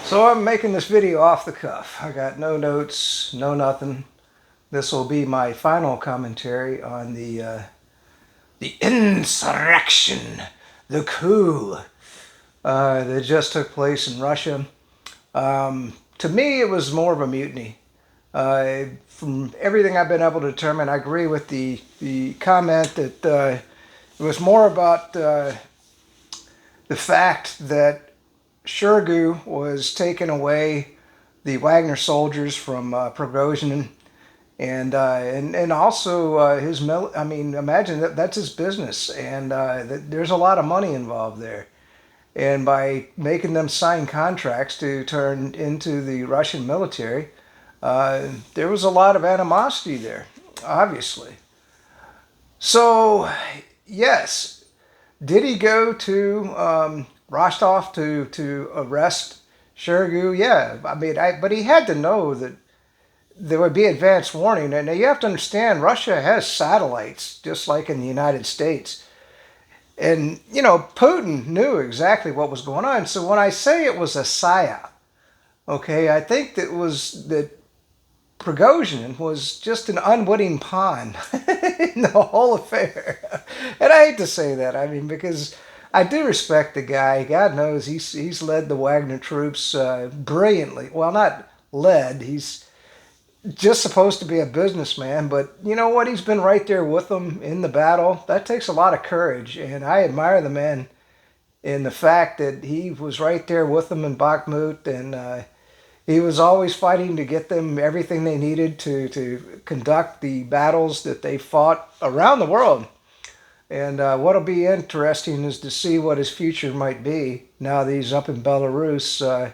So I'm making this video off the cuff. I got no notes, no nothing. This will be my final commentary on the insurrection, the coup that just took place in Russia. To me, it was more of a mutiny. From everything I've been able to determine, I agree with the comment that it was more about the fact that Shoigu was taking away the Wagner soldiers from Prigozhin, and also his I mean, imagine that's his business, and there's a lot of money involved there. And by making them sign contracts to turn into the Russian military, there was a lot of animosity there, obviously. So, yes, did he go to Rostov to arrest Shoigu? Yeah, I mean, but he had to know that there would be advance warning. And you have to understand, Russia has satellites, just like in the United States. And, you know, Putin knew exactly what was going on. So when I say it was a psyop, okay, I think that Prigozhin was just an unwitting pawn in the whole affair. And I hate to say that, I mean, because I do respect the guy. God knows he's led the Wagner troops brilliantly. Well, not led, he's just supposed to be a businessman, but you know what? He's been right there with them in the battle. That takes a lot of courage, and I admire the man in the fact that he was right there with them in Bakhmut, and he was always fighting to get them everything they needed to conduct the battles that they fought around the world. And what'll be interesting is to see what his future might be now that he's up in Belarus.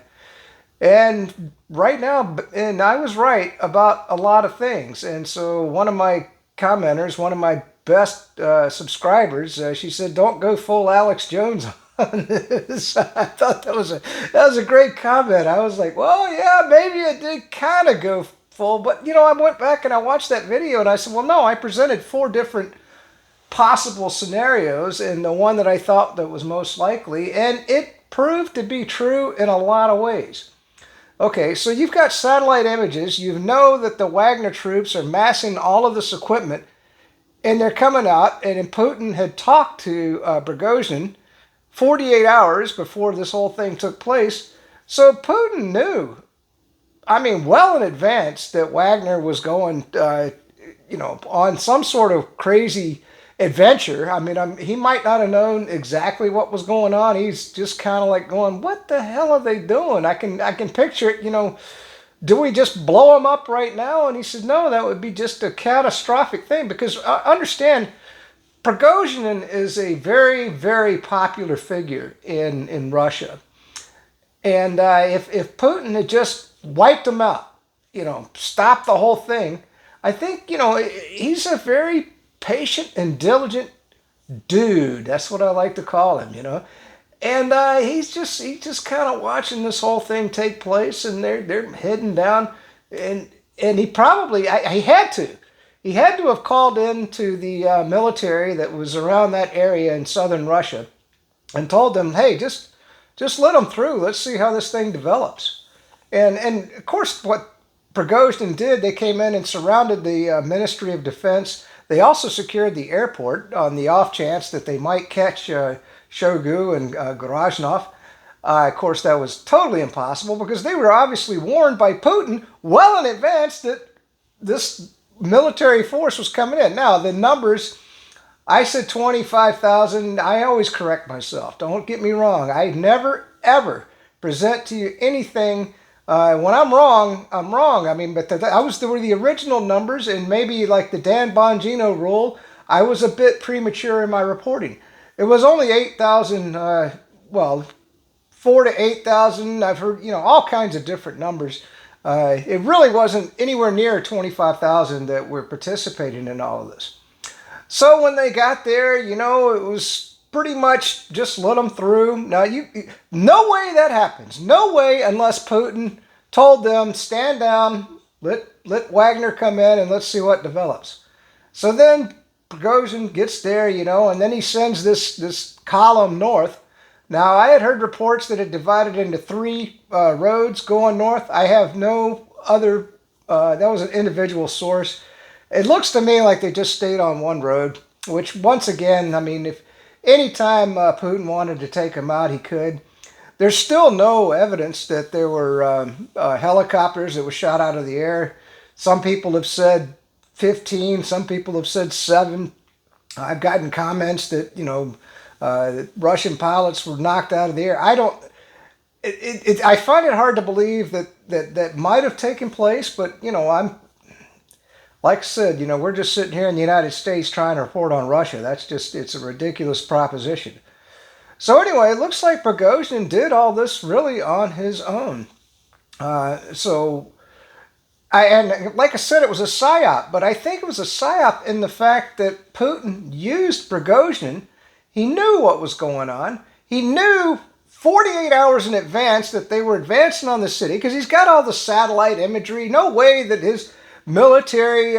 And right now, and I was right about a lot of things. And so one of my commenters, one of my best subscribers, she said, "Don't go full Alex Jones on this." I thought that was a great comment. I was like, well, yeah, maybe it did kind of go full, but you know, I went back and I watched that video and I said, well, no, I presented 4 different possible scenarios, and the one that I thought that was most likely, and it proved to be true in a lot of ways. Okay, so you've got satellite images. You know that the Wagner troops are massing all of this equipment, and they're coming out. And Putin had talked to Prigozhin 48 hours before this whole thing took place. So Putin knew, I mean, well in advance, that Wagner was going, you know, on some sort of crazy adventure. I mean, he might not have known exactly what was going on. He's just kind of like going, "What the hell are they doing?" I can picture it. You know, do we just blow them up right now? And he said, "No, that would be just a catastrophic thing." Because understand, Prigozhin is a very, very popular figure in Russia, and if Putin had just wiped them out, you know, stopped the whole thing, I think, you know, he's a very patient and diligent dude. That's what I like to call him, you know. And he's just kind of watching this whole thing take place, and they're heading down, and he probably he had to have called in to the military that was around that area in southern Russia, and told them, hey, just let them through. Let's see how this thing develops. And of course, what Prigozhin did, they came in and surrounded the Ministry of Defense. They also secured the airport on the off chance that they might catch Shoigu and Grozhnov. Of course, that was totally impossible because they were obviously warned by Putin well in advance that this military force was coming in. Now, the numbers, I said 25,000. I always correct myself. Don't get me wrong. I never, ever present to you anything. When I'm wrong, I'm wrong. I mean, but there were the original numbers, and maybe like the Dan Bongino rule, I was a bit premature in my reporting. It was only 8,000, well, 4 to 8,000. I've heard, you know, all kinds of different numbers. It really wasn't anywhere near 25,000 that were participating in all of this. So when they got there, you know, it was pretty much just let them through. Now, no way that happens. No way unless Putin told them, stand down, let Wagner come in, and let's see what develops. So then Prigozhin gets there, you know, and then he sends this column north Now, I had heard reports that it divided into three roads going north. I have no other, that was an individual source. It looks to me like they just stayed on one road, which once again, I mean, if anytime Putin wanted to take him out, he could. There's still no evidence that there were helicopters that were shot out of the air. Some people have said 15, some people have said 7. I've gotten comments that, Russian pilots were knocked out of the air. I don't. I find it hard to believe that might have taken place, but I'm like I said, we're just sitting here in the United States trying to report on Russia. It's a ridiculous proposition. So anyway, it looks like Prigozhin did all this really on his own. So and like I said, it was a psyop, but I think it was a psyop in the fact that Putin used Prigozhin. He knew what was going on. He knew 48 hours in advance that they were advancing on the city because he's got all the satellite imagery. No way that his military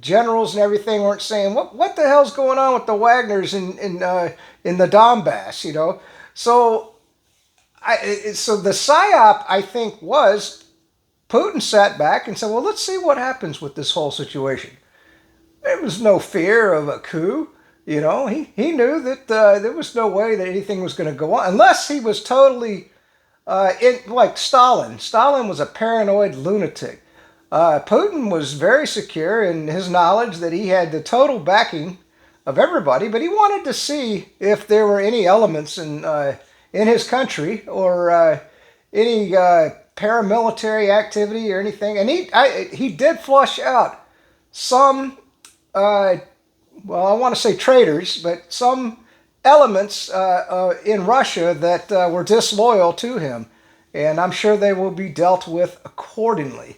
generals and everything weren't saying, what the hell's going on with the Wagners in the Donbass, So, so the psyop, I think, was Putin sat back and said, well, let's see what happens with this whole situation. There was no fear of a coup. He knew that there was no way that anything was going to go on unless he was totally like Stalin. Stalin was a paranoid lunatic. Putin was very secure in his knowledge that he had the total backing of everybody, but he wanted to see if there were any elements in his country or any paramilitary activity or anything. And he did flush out some, well, I want to say traitors, but some elements in Russia that were disloyal to him. And I'm sure they will be dealt with accordingly.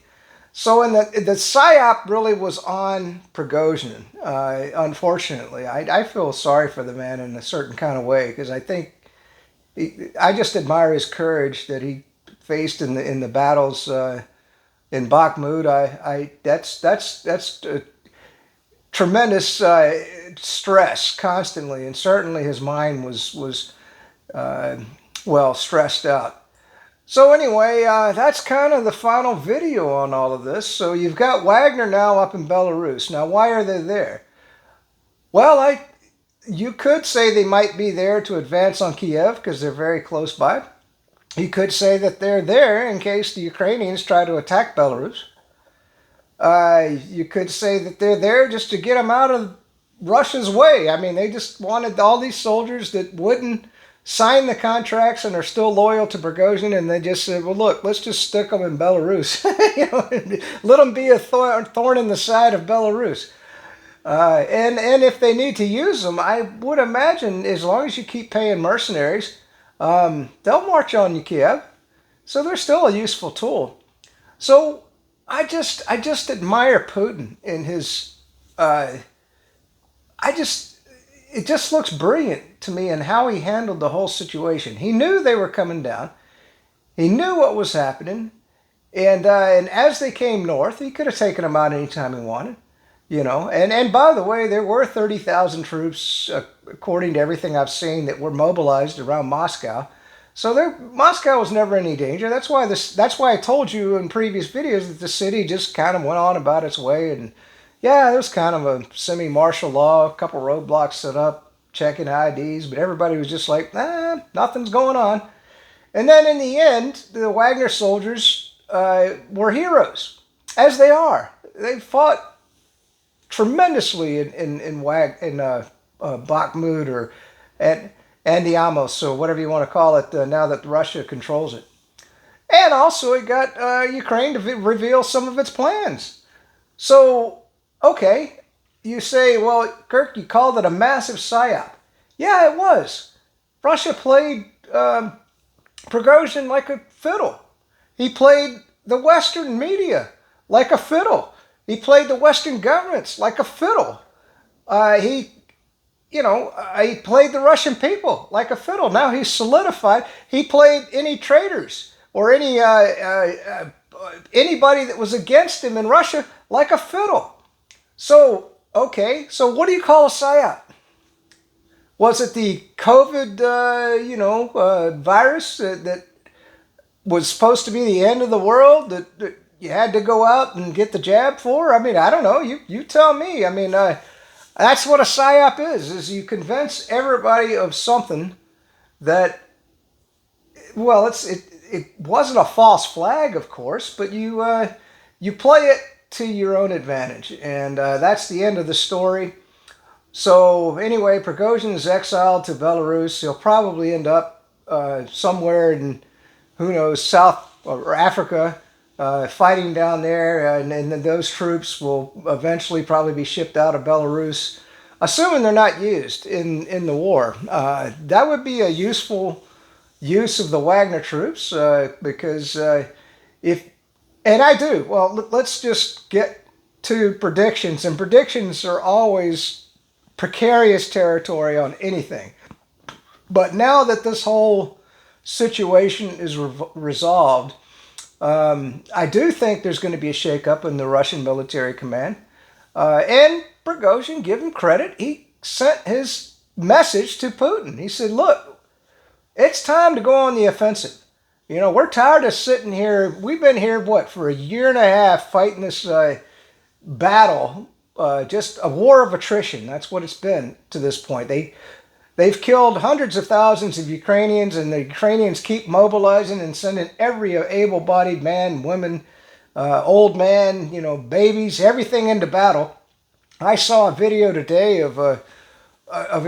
So the psyop really was on Prigozhin, unfortunately. I feel sorry for the man in a certain kind of way because I think I just admire his courage that he faced in the battles in Bakhmut. That's tremendous stress constantly, and certainly his mind was well stressed out. So anyway, that's kind of the final video on all of this. So you've got Wagner now up in Belarus. Now, why are they there? Well, you could say they might be there to advance on Kiev because they're very close by. You could say that they're there in case the Ukrainians try to attack Belarus. You could say that they're there just to get them out of Russia's way. I mean, they just wanted all these soldiers that wouldn't sign the contracts and are still loyal to Prigozhin, and they just said, well, look, let's just stick them in Belarus. Let them be a thorn in the side of Belarus. And if they need to use them, I would imagine as long as you keep paying mercenaries, they'll march on you, Kiev. So they're still a useful tool. So I just admire Putin in his, it just looks brilliant to me in how he handled the whole situation. He knew they were coming down. He knew what was happening. And as they came north, he could have taken them out anytime he wanted. And by the way, there were 30,000 troops, according to everything I've seen, that were mobilized around Moscow. So Moscow was never in any danger. That's why I told you in previous videos that the city just kind of went on about its way. And yeah, there was kind of a semi-martial law, a couple roadblocks set up, checking IDs, but everybody was just like, nothing's going on. And then in the end, the Wagner soldiers were heroes, as they are. They fought tremendously in Bakhmut or at Andiamos, or whatever you want to call it, now that Russia controls it. And also it got Ukraine to reveal some of its plans. So, okay, you say, well, Kirk, you called it a massive psyop. Yeah, it was. Russia played Prigozhin like a fiddle. He played the Western media like a fiddle. He played the Western governments like a fiddle. He played the Russian people like a fiddle. Now he's solidified. He played any traitors or any anybody that was against him in Russia like a fiddle. So, okay, so what do you call a psyop? Was it the COVID, virus that was supposed to be the end of the world that you had to go out and get the jab for? I mean, I don't know. You tell me. I mean, that's what a psyop is you convince everybody of something that, well, it wasn't a false flag, of course, but you play it to your own advantage, and that's the end of the story. So anyway, Prigozhin is exiled to Belarus. He'll probably end up somewhere in, who knows, South or Africa, fighting down there, and then those troops will eventually probably be shipped out of Belarus, assuming they're not used in the war. That would be a useful use of the Wagner troops, because if, and I do, well, let's just get to predictions, and predictions are always precarious territory on anything. But now that this whole situation is resolved, I do think there's going to be a shakeup in the Russian military command. And Prigozhin, give him credit, he sent his message to Putin. He said, look, it's time to go on the offensive. You know, we're tired of sitting here. We've been here, what, for a year and a half fighting this battle, just a war of attrition. That's what it's been to this point. They've killed hundreds of thousands of Ukrainians, and the Ukrainians keep mobilizing and sending every able-bodied man, woman, old man, babies, everything into battle. I saw a video today of a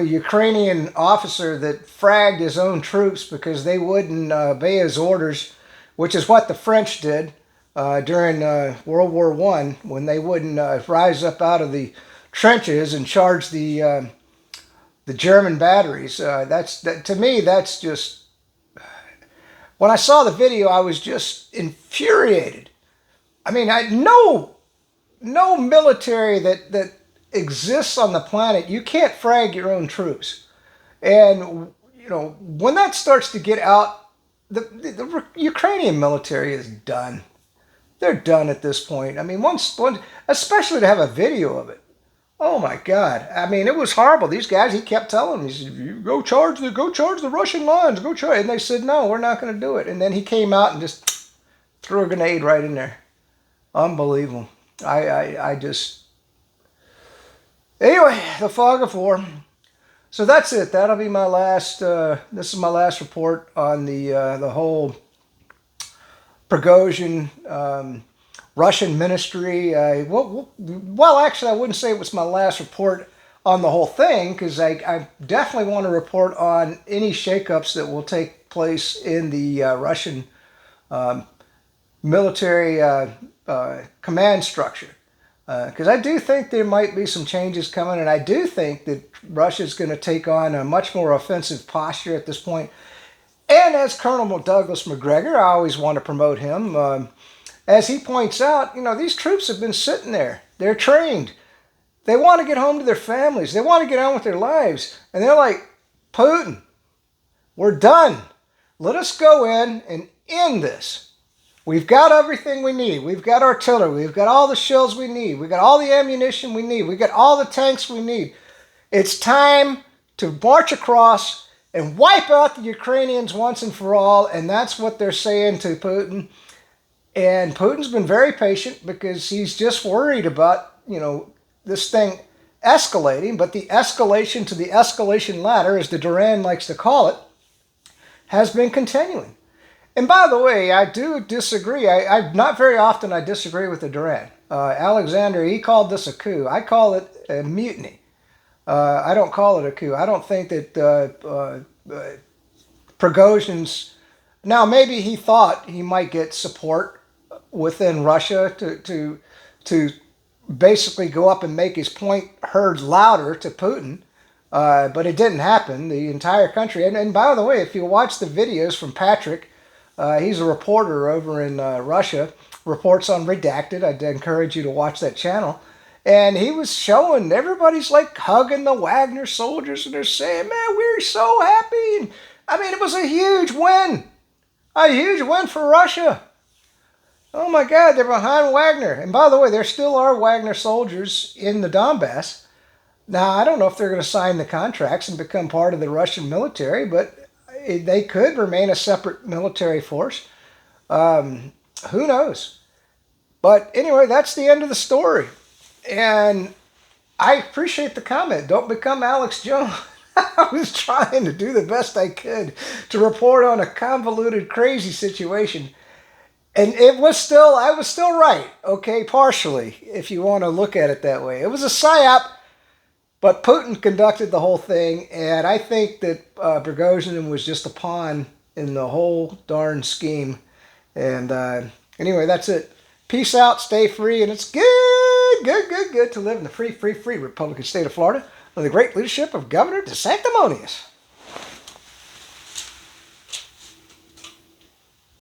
Ukrainian officer that fragged his own troops because they wouldn't obey his orders, which is what the French did during World War I, when they wouldn't rise up out of the trenches and charge the German batteries. To me, that's just, when I saw the video, I was just infuriated. I mean, no military that exists on the planet, you can't frag your own troops. And when that starts to get out, the Ukrainian military is done. They're done at this point. I mean, once, especially to have a video of it. Oh my God! I mean, it was horrible. These guys, he kept telling them, he said, "You go charge the Russian lines, go charge." And they said, "No, we're not going to do it." And then he came out and just threw a grenade right in there. Unbelievable. I just. Anyway, the fog of war. So that's it. That'll be my last. This is my last report on the whole Prigozhin Russian ministry. Well, actually, I wouldn't say it was my last report on the whole thing, because I definitely want to report on any shakeups that will take place in the Russian military command structure. Because I do think there might be some changes coming, and I do think that Russia's going to take on a much more offensive posture at this point. And as Colonel Douglas Macgregor, I always want to promote him. As he points out, these troops have been sitting there. They're trained. They want to get home to their families. They want to get on with their lives. And they're like, Putin, we're done. Let us go in and end this. We've got everything we need. We've got artillery. We've got all the shells we need. We've got all the ammunition we need. We've got all the tanks we need. It's time to march across and wipe out the Ukrainians once and for all. And that's what they're saying to Putin. And Putin's been very patient because he's just worried about, this thing escalating. But the escalation to the escalation ladder, as the Duran likes to call it, has been continuing. And by the way, I do disagree. I not very often I disagree with the Duran. Alexander, he called this a coup. I call it a mutiny. I don't call it a coup. I don't think that Prigozhin's... Now, maybe he thought he might get support within Russia to basically go up and make his point heard louder to Putin. But it didn't happen. The entire country... And by the way, if you watch the videos from Patrick... he's a reporter over in Russia, reports on Redacted. I'd encourage you to watch that channel. And he was showing, everybody's like hugging the Wagner soldiers, and they're saying, man, we're so happy. And, I mean, it was a huge win. A huge win for Russia. Oh my God, they're behind Wagner. And by the way, there still are Wagner soldiers in the Donbass. Now, I don't know if they're going to sign the contracts and become part of the Russian military, but they could remain a separate military force. Um, who knows? But anyway, that's the end of the story. And I appreciate the comment. Don't become Alex Jones. I was trying to do the best I could to report on a convoluted, crazy situation. And I was still right, okay, partially, if you want to look at it that way. It was a psyop, but Putin conducted the whole thing, and I think that Prigozhin was just a pawn in the whole darn scheme. And anyway, that's it. Peace out, stay free, and it's good to live in the free Republican state of Florida under the great leadership of Governor DeSanctimonious.